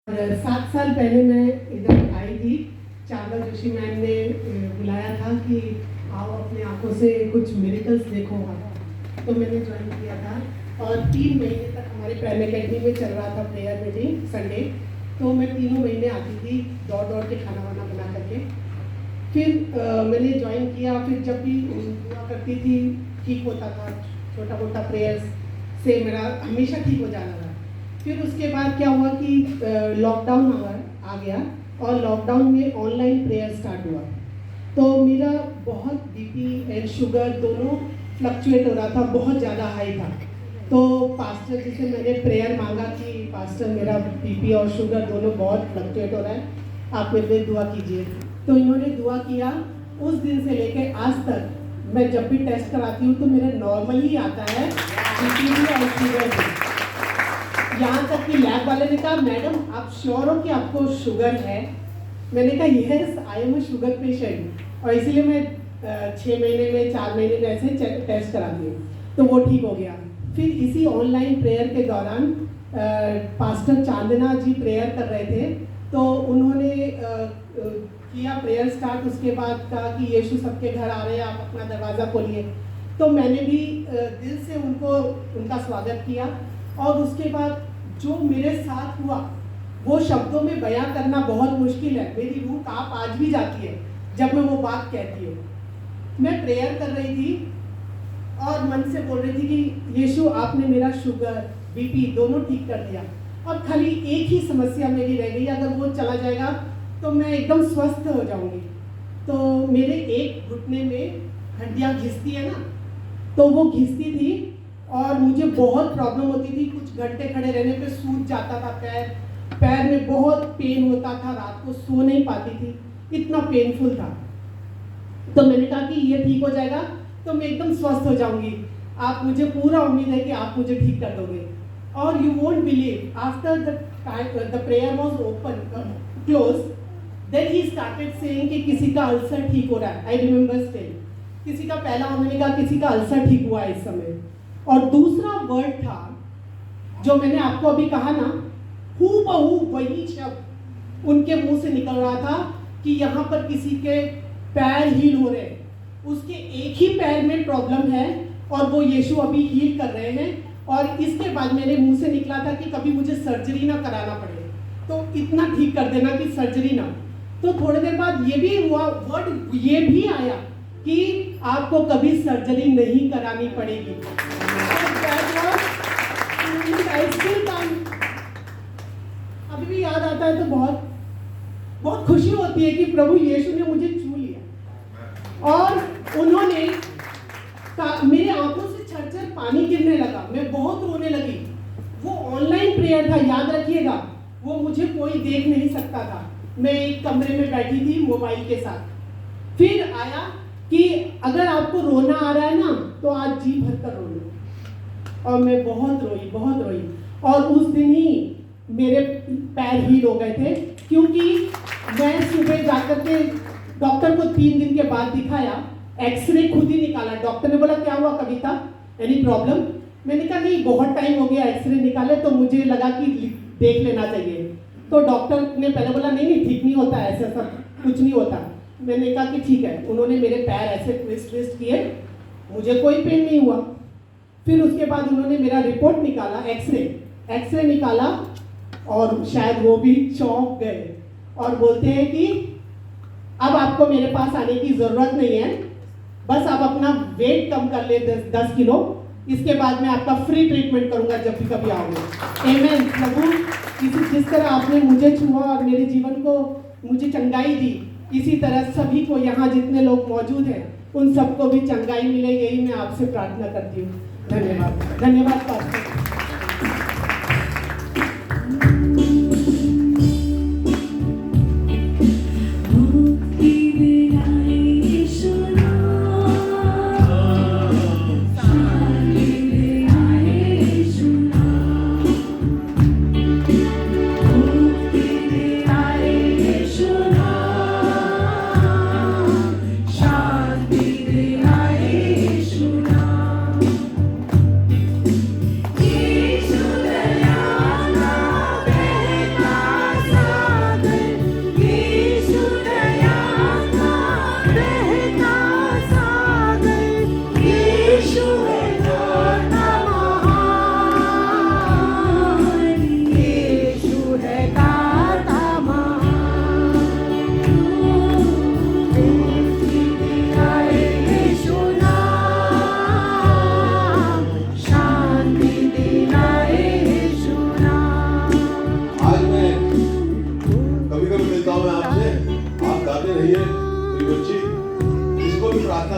7 साल पहले मैं इधर आई थी। चावला जोशी मैम ने बुलाया था कि आओ अपनी आंखों से कुछ मिरेकल्स देखो। तो मैंने ज्वाइन किया था और 3 महीने तक हमारे प्राइम एकेडमी में चल रहा था प्रेयर मीटिंग संडे। तो मैं 3 महीने आती थी दौड़ दौड़ के खाना वाना बना करके। फिर मैंने ज्वाइन किया। फिर जब भी दुआ करती थी ठीक होता था, छोटा मोटा प्रेयर्स से मेरा हमेशा ठीक हो जाता था। फिर उसके बाद क्या हुआ कि लॉकडाउन आ गया और लॉकडाउन में ऑनलाइन प्रेयर स्टार्ट हुआ। तो मेरा बहुत बीपी एंड शुगर दोनों फ्लक्चुएट हो रहा था, बहुत ज़्यादा हाई था। तो पास्टर जी से मैंने प्रेयर मांगा कि पास्टर मेरा बीपी और शुगर दोनों बहुत फ्लक्चुएट हो रहा है, आप मेरे लिए दुआ कीजिए। तो इन्होंने दुआ किया। उस दिन से लेकर आज तक मैं जब भी टेस्ट कराती हूँ तो मेरा नॉर्मल ही आता है बीपी भी और शुगर भी। यहाँ तक कि लैब वाले ने कहा मैडम आप श्योर हो कि आपको शुगर है? मैंने कहा yes I am a sugar patient. और इसीलिए मैं 6 महीने में 4 महीने में ऐसे टेस्ट कराती हूँ। तो वो ठीक हो गया। फिर इसी ऑनलाइन प्रेयर के दौरान पास्टर चांदना जी प्रेयर कर रहे थे। तो उन्होंने किया प्रेयर स्टार्ट। उसके बाद कहा कि यीशु सबके घर आ रहे हैं, आप अपना दरवाज़ा खोलिए। तो मैंने भी दिल से उनका स्वागत किया। और उसके बाद जो मेरे साथ हुआ वो शब्दों में बयां करना बहुत मुश्किल है। मेरी रूह कांप आज भी जाती है जब मैं वो बात कहती हूँ। मैं प्रेयर कर रही थी और मन से बोल रही थी कि यीशु आपने मेरा शुगर बीपी दोनों ठीक कर दिया। अब खाली एक ही समस्या मेरी रह गई, अगर वो चला जाएगा तो मैं एकदम स्वस्थ हो जाऊंगी। तो मेरे एक घुटने में हड्डियाँ घिसती है ना, तो वो घिसती थी और मुझे बहुत प्रॉब्लम होती थी। कुछ घंटे खड़े रहने पे सूज जाता था पैर में बहुत पेन होता था, रात को सो नहीं पाती थी, इतना पेनफुल था। तो मैंने कहा कि ये ठीक हो जाएगा तो मैं एकदम स्वस्थ हो जाऊंगी। आप मुझे पूरा उम्मीद है कि आप मुझे ठीक कर दोगे। और you won't believe after the prayer was open close then he started saying कि किसी का अल्सर ठीक हो रहा है। आई रिमेंबर स्टिल किसी का पहला उन्होंने कहा किसी का अल्सर ठीक हुआ है इस समय। और दूसरा वर्ड था जो मैंने आपको अभी कहा ना, हूबहू वही शब्द उनके मुंह से निकल रहा था कि यहाँ पर किसी के पैर हील हो रहे हैं। उसके एक ही पैर में प्रॉब्लम है और वो यीशु अभी हील कर रहे हैं। और इसके बाद मेरे मुंह से निकला था कि कभी मुझे सर्जरी ना कराना पड़े, तो इतना ठीक कर देना कि सर्जरी ना। तो थोड़ी देर बाद ये भी हुआ, वर्ड ये भी आया कि आपको कभी सर्जरी नहीं करानी पड़ेगी। अभी भी याद आता है तो बहुत बहुत खुशी होती है कि प्रभु यीशु ने मुझे छू लिया। और उन्होंने मेरे आंखों से छरछर पानी गिरने लगा, मैं बहुत रोने लगी। वो ऑनलाइन प्रेयर था, याद रखिएगा, वो मुझे कोई देख नहीं सकता था। मैं एक कमरे में बैठी थी मोबाइल के साथ। फिर आया कि अगर आपको रोना आ रहा है ना तो आज जी भर कर रो लो। और मैं बहुत रोई। और उस दिन ही मेरे पैर हील हो गए थे, क्योंकि मैं सुबह जाकर के डॉक्टर को 3 दिन के बाद दिखाया, एक्सरे खुद ही निकाला। डॉक्टर ने बोला क्या हुआ कविता, एनी प्रॉब्लम? मैंने कहा नहीं, बहुत टाइम हो गया एक्सरे निकाले, तो मुझे लगा कि देख लेना चाहिए। तो डॉक्टर ने पहले बोला नहीं ठीक नहीं होता, ऐसा सब कुछ नहीं होता। मैंने कहा कि ठीक है। उन्होंने मेरे पैर ऐसे ट्विस्ट किए, मुझे कोई पेन नहीं हुआ। फिर उसके बाद उन्होंने मेरा रिपोर्ट निकाला, एक्सरे निकाला, और शायद वो भी चौंक गए और बोलते हैं कि अब आपको मेरे पास आने की ज़रूरत नहीं है, बस आप अपना वेट कम कर ले 10 किलो, इसके बाद मैं आपका फ्री ट्रीटमेंट करूंगा जब भी कभी आओगे। आमेन। प्रभु जिस तरह आपने मुझे छुआ और मेरे जीवन को मुझे चंगाई दी, इसी तरह सभी को यहाँ जितने लोग मौजूद हैं उन सबको भी चंगाई मिले, यही मैं आपसे प्रार्थना करती हूँ। धन्यवाद पास्टर। Yeah. यीशु है दाता महान, यीशु है दाता महान। मुक्ति दिलाए यीशु नाम, शांति दिलाए यीशु नाम। आज मैं कभी कभी मिलता हूँ मैं आपसे, आप गाते रहिए, कोई बच्ची जिसको भी प्रार्थना